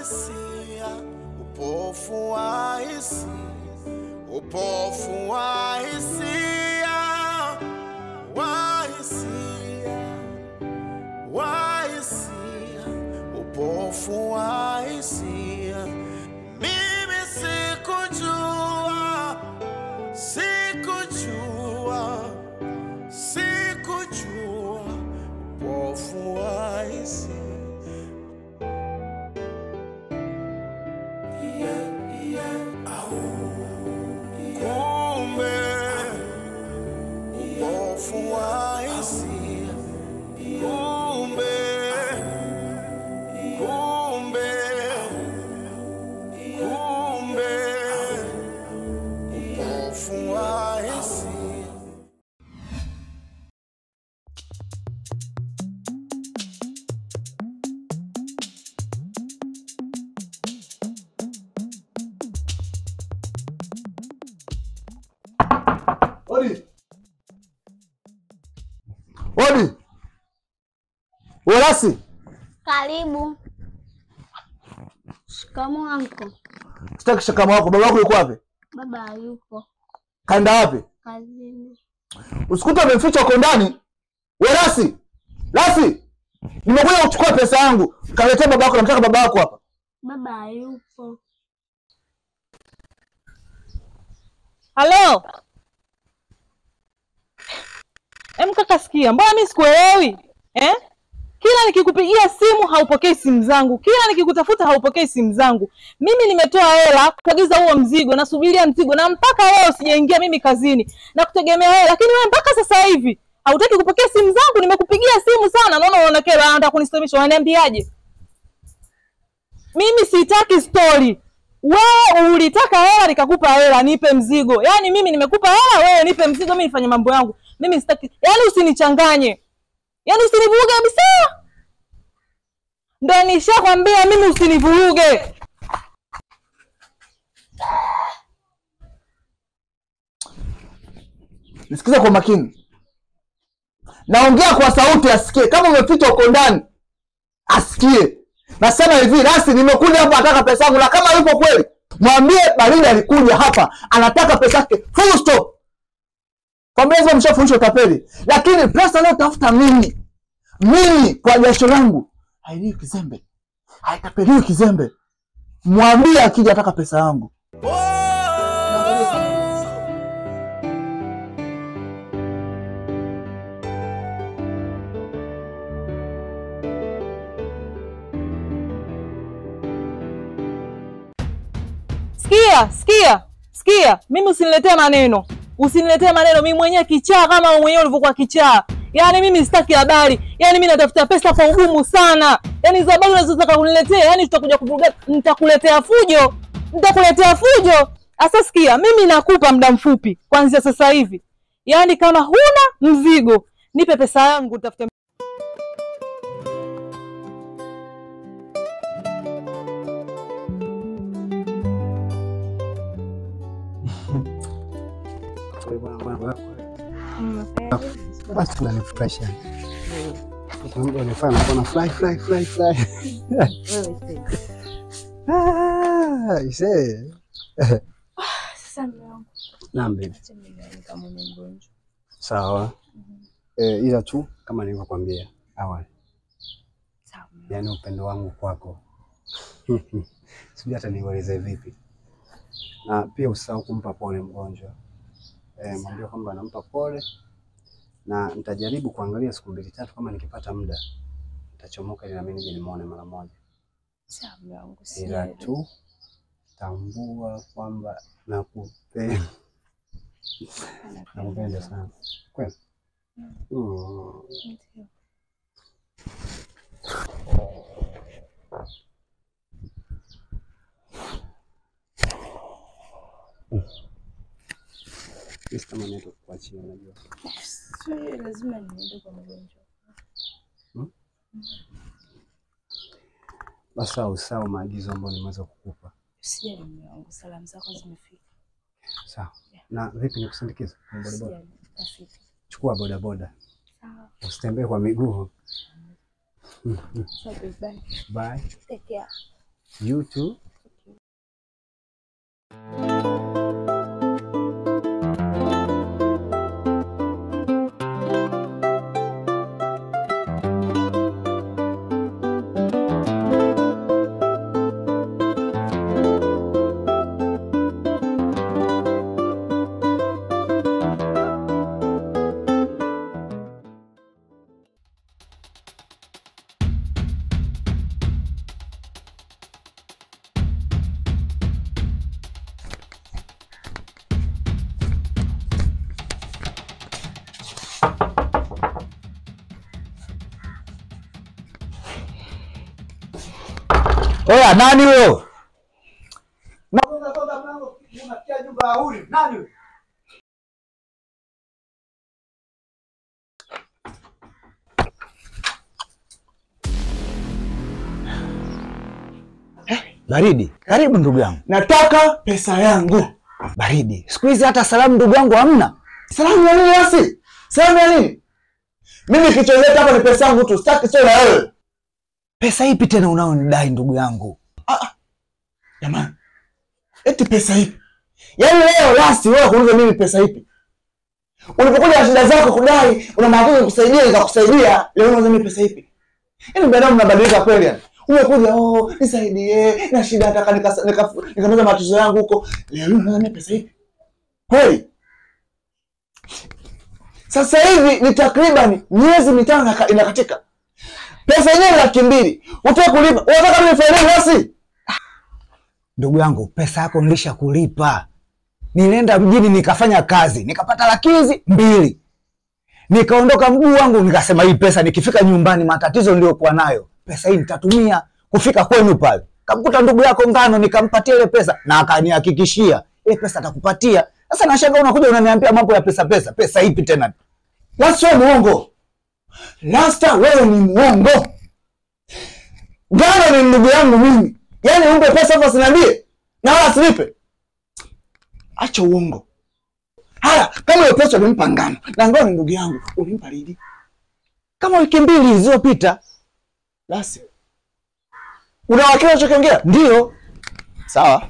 hisia, upofu wa hisia, upofu wa hisia, wa hisia, wa hisia, upofu wa hisia. Mimi sikujua, sikujua, sikujua upofu wa hisia. Kumbe upofu wa hisia, kumbe, kumbe, kumbe upofu wa hisia. Odi. Odi. Welasi. Karibu. Shikamoo anko. Sitaki shikamoo wako. Baba wako yuko wapi? Baba hayupo. Kaenda wapi? Kazini. Usikute amemficha huko ndani. Welasi. Lasi. Nimekuja kuchukua pesa yangu. Kaletea baba wako, namtaka baba wako hapa. Baba hayupo. Halo. Kaka sikia, mbona mimi sikuelewi? Kila nikikupigia simu haupokei simu zangu. Kila nikikutafuta haupokei simu zangu. Mimi nimetoa hela kuagiza huo mzigo, nasubiria mzigo na mpaka leo sijaingia mimi kazini. Na kutegemea hela, lakini wewe mpaka sasa hivi hautaki kupokea simu zangu. Nimekupigia simu sana, naona unaonekana unataka kunistomisha. Unaniambiaje? Mimi sitaki story. Wewe ulitaka hela nikakupa hela, nipe mzigo. Yaani mimi nimekupa hela, wewe nipe mzigo, mimi nifanye mambo yangu. Mimi sitaki. Yaani usinichanganye. Yaani usinivuruge kabisa. Ndio nishakwambia mimi usinivuruge. Nisikize kwa makini. Naongea kwa sauti asikie. Kama umeficha uko ndani, asikie. Nasema hivi, Lasi nimekuja hapa nataka pesa yangu, na kama yupo kweli, mwambie Baridi alikuja hapa anataka pesa yake. Full stop. Kwa mwanzo mshafundishwa tapeli. Lakini pesa leo tafuta mimi. Mimi kwa jasho langu hailiwi kizembe. Haitapeliwi kizembe. Mwambie akija ataka pesa yangu. Sikia. Mimi usiniletee maneno. Usiniletee maneno. Mimi mwenyewe kichaa kama wewe mwenyewe ulivyokuwa kichaa. Yaani mimi sitaki habari. Yaani mimi natafuta pesa kwa ugumu sana. Yaani hizo habari unazotaka kuniletea, yaani tutakuja kuvuruga, nitakuletea fujo. Sasa sikia, mimi nakupa muda mfupi kuanzia sasa hivi. Yaani kama huna mzigo, nipe pesa yangu nitafute. Basi tunanifurahisha. Mambo yanafanya na fly. Ise. Sasa mwanangu. Naam baby. Sawa. Ila tu kama nilivyokuambia awali. Sawa. Yaani upendo wangu kwako. Sijui hata nieleze vipi. Na pia usahau kumpa pole mgonjwa. Mwambie kwamba nampa pole. Na nitajaribu kuangalia siku 2-3 kama nikipata muda nitachomoka ili na mimi nije nimuone mara moja. Sawa mwanangu. Ila tu tambua kwamba nakupenda. Nakupenda sana. Kweli? Sisi maneno kuachia unajua. Sio lazima niende kwa mgonjwa. Basi usahau maagizo ambayo nimeweza kukupa. Sijali mume wangu, salamu zako zimefika. Sawa. Na vipi nikusindikize? Bodaboda. Chukua bodaboda. Sawa. Usitembee kwa miguu. Bye. Bye. Take care. You too. Oya, nani huyo? Nagonga mlango, unafikia nyumba ya huyu. Nani huyo? Baridi, karibu ndugu yangu. Nataka pesa yangu. Baridi, siku hizi hata salamu ndugu yangu hamna. Salamu ya nini basi? Salamu ya nini? Mimi kichozeta hapa ni pesa yangu tu, sitaki sio na wewe. Pesa ipi tena unaonidai ndugu yangu? Jamani. Eti pesa ipi? Yaani leo last wewe kuuliza mimi pesa ipi? Ulipokuja na shida zako kudai, una maagizo kukusaidia nikakusaidia, leo unauliza mimi pesa ipi? Yaani binadamu mnabadilika kweli yani. Umekuja nisaidie, na shida nataka nikamaliza matatizo yangu huko. Leo unauliza mimi pesa ipi? Kweli? Sasa hivi ni takriban miezi 5 inakatika. Pesa yenyewe 200,000. Utaka kulipa? Unataka mimi nifanye basi? Ndugu yangu, pesa yako nilisha kulipa. Nilienda mjini nikafanya kazi, nikapata 200,000. Nikaondoka mguu wangu nikasema hii pesa nikifika nyumbani matatizo niliyokuwa nayo, pesa hii nitatumia kufika kwenu pale. Kamkuta ndugu yako Ngano nikampatia ile pesa na akanihakikishia ile pesa atakupatia. Sasa nashangaa unakuja unaniambia mambo ya pesa. Pesa ipi tena? Lasta muongo. Lasta wewe ni muongo. Ngano ni ndugu yangu mimi. Yaani umpe pesa hapo siniambie na wala silipe. Acha uongo. Haya, kama hiyo pesa ulimpa Ngano na Ngano ni ndugu yangu, ulimpa lini? Kama wiki 2 zilizopita. Basi. Unawakili unachokiongea? Ndio. Sawa.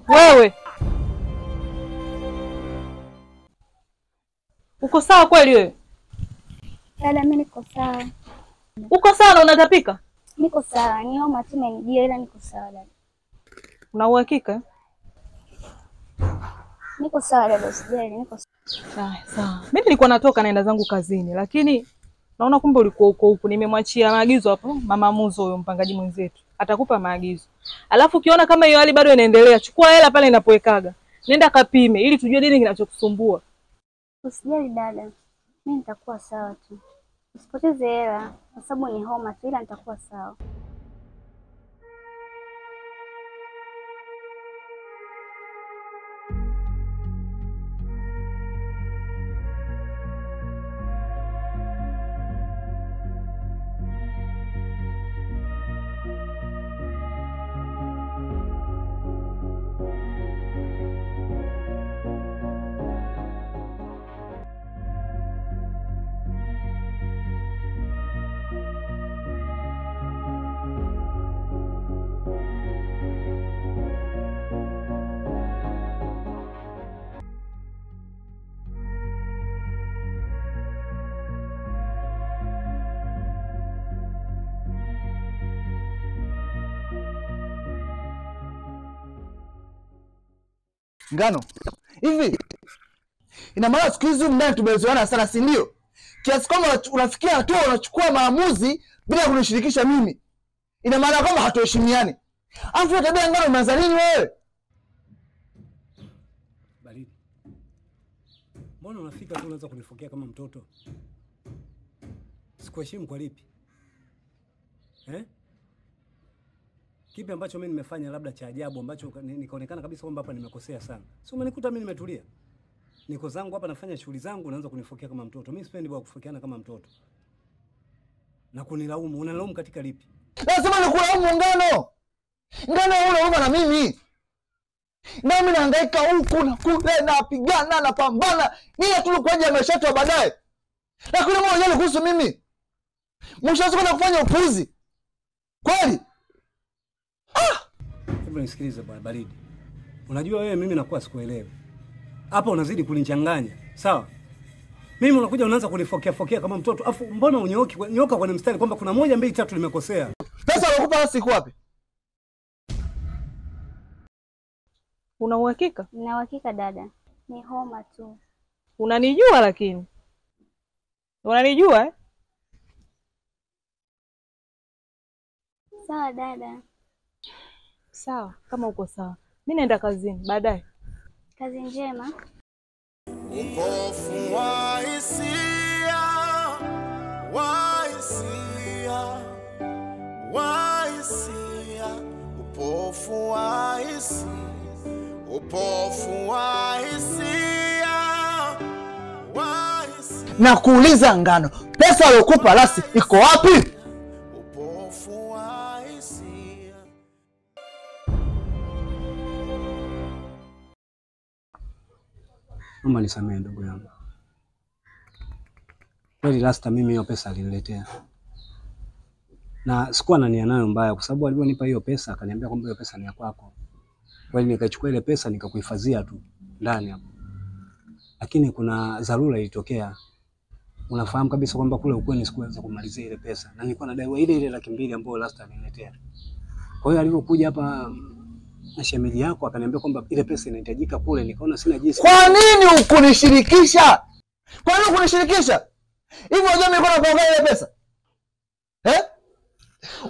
Wewe uko sawa kweli wewe? Dada, mimi niko sawa. Uko sawa na unatapika? Niko sawa. Ni homa tu imenijia ila niko sawa dada. Una uhakika? Niko sawa dada, usijali, niko sawa. Sawa. Mimi nilikuwa natoka naenda zangu kazini, lakini naona kumbe ulikuwa huko. Nimemwachia maagizo hapo Mama Muzo, huyo mpangaji mwenzetu. Atakupa maagizo. Alafu ukiona kama hiyo hali bado inaendelea, chukua hela pale inapowekaga. Nenda kapime ili tujue nini kinachokusumbua. Usijali dada. Mimi nitakuwa sawa tu. Usipoteze hela kwa sababu ni homa tu, ila nitakuwa sawa. Ngano. Hivi ina maana siku hizi mndani tumezoeana sana, si ndio? Kiasi kwamba unafikia hatua unachukua maamuzi bila kunishirikisha mimi. Ina maana kwamba hatuheshimiani. Afu tabia Ngano umeanza nini wewe? Baridi. Mbona unafika tu unaanza kunifokea kama mtoto? Sikuheshimu kwa lipi? Kipi ambacho mimi nimefanya labda cha ajabu ambacho nikaonekana kabisa kwamba hapa nimekosea sana? Si umenikuta mimi nimetulia. Niko zangu hapa nafanya shughuli zangu, unaanza kunifokea kama mtoto. Mimi sipendi bwana kufokeana kama mtoto. na kunilaumu. Unalaumu katika lipi? Lazima nikulaumu Ngano. Ngano unauma na mimi. Na mimi nahangaika huku na kule, napigana, napambana. Nini tulikuja maisha yetu baadaye. Lakini mbona unajali kuhusu mimi? Mwisho kwenda kufanya upuzi. Kweli? Hebu nisikilize bwana Baridi. Unajua wewe mimi nakuwa sikuelewi. Hapa unazidi kunichanganya. Sawa? Mimi unakuja unaanza kunifokea kama mtoto. Afu mbona unyoka kwenye mstari kwamba kuna 1 2 3 nimekosea? Pesa unakupa siku wapi? Una uhakika? Nina uhakika dada. Ni homa tu. Unanijua lakini. Unanijua eh? Sawa dada. Sawa, kama uko sawa. Mimi naenda kazini baadaye. Kazi njema. Upofu wa hisia, wa hisia, wa hisia, upofu wa hisia, upofu wa hisia, wa hisia. Nakuuliza Ngano, pesa aliyokupa Lasi iko wapi? Upofu wa hisia. Naomba nisamehe ndugu yangu. Kweli Lasta mimi hiyo pesa aliniletea. Na sikuwa na nia nayo mbaya kwa sababu aliponipa hiyo pesa akaniambia kwamba hiyo pesa ni ya kwako. Kweli nikachukua ile pesa nikakuhifadhia tu ndani hapo. Lakini kuna dharura ilitokea. Unafahamu kabisa kwamba kule ukweni sikuweza kumalizia ile pesa. Na nilikuwa nadaiwa ile 200,000 ambayo Lasta aliniletea. Kwa hiyo alipokuja hapa na shemeji yako akaniambia kwamba ile pesa inahitajika kule, nikaona sina jinsi. Kwa nini ukunishirikisha? Kwa nini ukunishirikisha? Hivi unajua nilikuwa napanga ile pesa?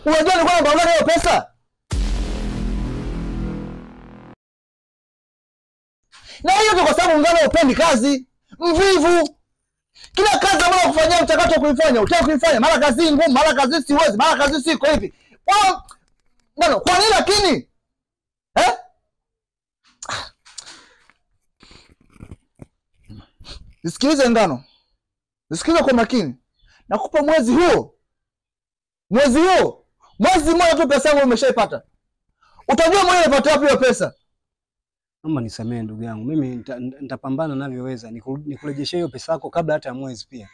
Unajua nilikuwa napanga ile pesa? Na hiyo tu kwa sababu Ngano upendi kazi, mvivu. Kila kazi ambayo kufanyia mchakato kuifanya, utaki kuifanya, mara kazi ngumu, mara kazi siwezi, mara kazi siko hivi. Ngano, kwa nini lakini? Nisikilize Ngano. Nisikilize kwa makini. Nakupa mwezi huo. Mwezi mmoja tu pesa yangu umeshaipata. Utajua mwenyewe unapata wapi hiyo pesa. Naomba nisamehe ndugu yangu. Mimi nitapambana navyoweza nikurejeshe hiyo pesa yako kabla hata ya mwezi pia.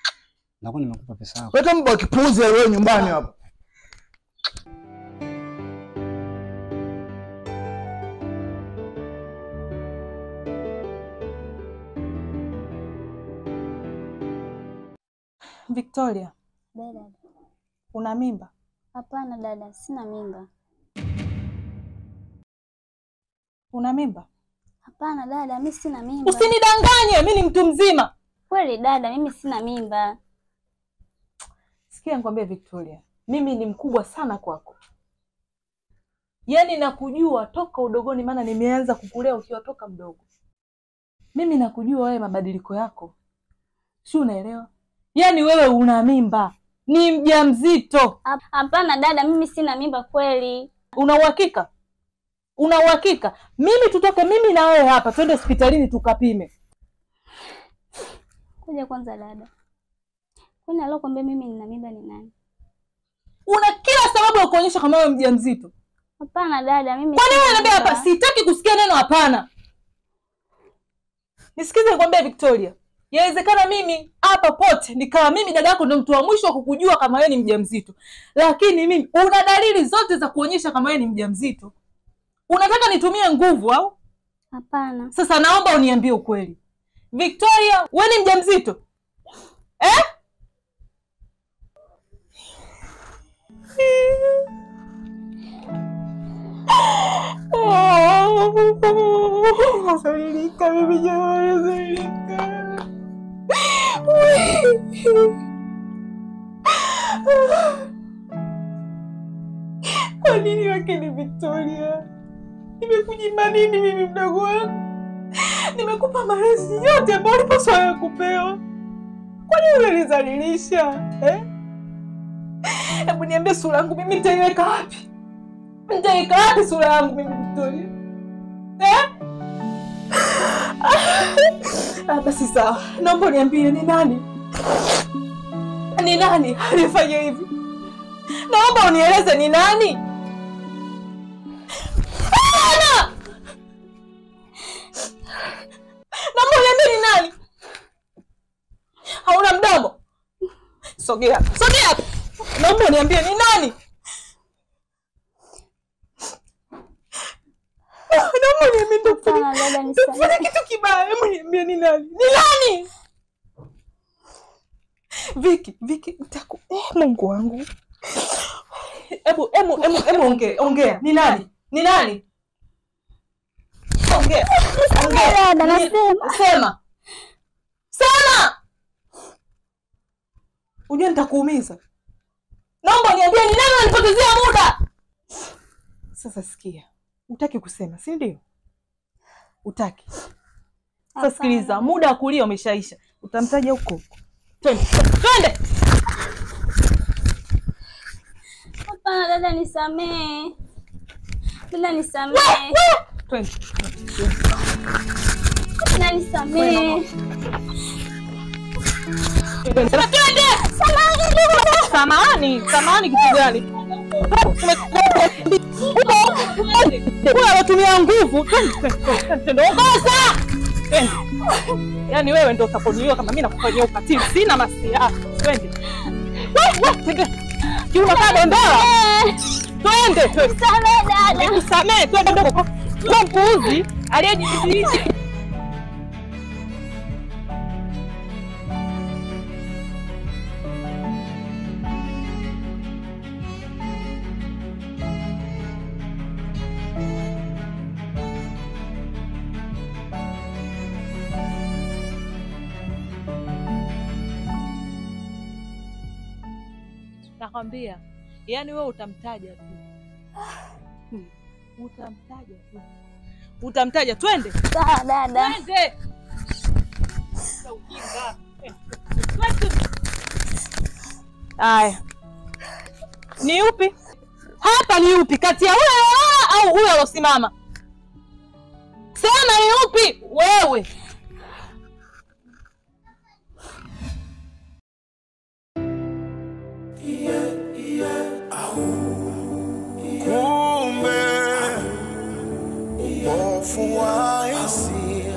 Nakuwa nimekupa pesa yako. Wewe mbona kipuuzi wewe nyumbani hapo? Victoria, Dada. una mimba? Hapana dada, sina mimba. Una mimba? Hapana dada, mimi sina mimba. Usinidanganye, mimi ni mtu mzima. Kweli dada, mimi sina mimba. Sikia nikwambie Victoria, mimi ni mkubwa sana kwako. Yaani nakujua toka udogoni, maana nimeanza kukulea ukiwa toka mdogo. Mimi nakujua wewe mabadiliko yako. Si unaelewa? Yaani wewe una mimba. Ni mjamzito. Hapana dada, mimi sina mimba kweli. Una uhakika? Una uhakika? Mimi tutoke mimi na wewe hapa twende hospitalini tukapime. Kuja kwanza dada. Kwani alokuambia mimi nina mimba ni nani? Una kila sababu ya kuonyesha kama wewe mjamzito. Hapana dada, mimi. Kwani wewe unaniambia hapa sitaki kusikia neno hapana? Nisikize nikwambie Victoria. Yawezekana mimi hapa pote nikawa mimi dada yako ndio mtu wa mwisho kukujua kama wewe ni mjamzito. Lakini mimi una dalili zote za kuonyesha kama wewe ni mjamzito. Unataka nitumie nguvu au? Hapana. Sasa naomba uniambie ukweli. Victoria, wewe ni mjamzito? Zailika mimi jamani, Zailika. Kwa nini lakini Victoria? Nimekunyima nini mimi mdogo wangu? Nimekupa malezi yote ambayo ulipaswa kupewa. Kwa nini unanizalilisha? Hebu niambie sura yangu mimi nitaiweka wapi? Nitaiweka wapi sura yangu mimi Victoria? Basi sawa. Naomba niambie ni nani? Ni nani alifanya hivi? Naomba unieleze ni nani? Naomba uniambie ni nani? Hauna mdomo? Sogea. Sogea. Naomba uniambie ni nani? Naomba uniambie ndio kitu kibaya. Naomba uniambie ni nani? Ni nani? Viki, Mungu wangu. Ebu ongea. Ni nani? Ni nani? Ongea. Sema. Unajua nitakuumiza. Naomba niambie ni nani unanipotezea muda? Sasa sikia. Utaki kusema, si ndio? Utaki. Sasa sikiliza, muda wa kulia umeshaisha. Utamtaja huko. Twende. Hapana dada, nisamee. Twende. Dada, nisamee. Samahani kitu gani? Wewe unatumia nguvu. Twende. Yaani wewe ndio utaponiwa kama mimi nakufanyia ukatili. Sina masia. Twende. Kiuna kama ndoa. Twende. Samee dada. Nisamee, twende ndogo. Kwa mpuuzi aliyejidhihirisha. Nakwambia, yani wewe utamtaja tu. Utamtaja. Twende. Sawa dada. Twende. Aya. Ni upi? Hapa ni upi? Kati ya huyo au huyo alosimama? Sema ni upi? Wewe. Kumbe upofu wa hisia.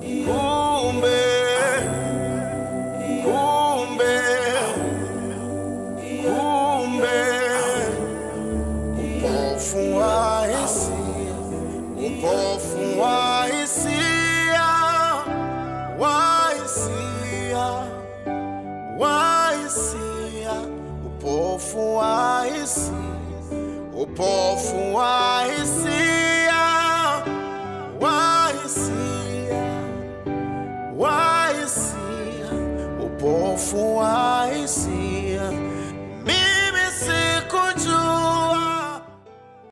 Kumbe upofu wa hisia. Upofu wa hisia. Upofu wa hisia. Upofu wa hisia. Upofu wa hisia.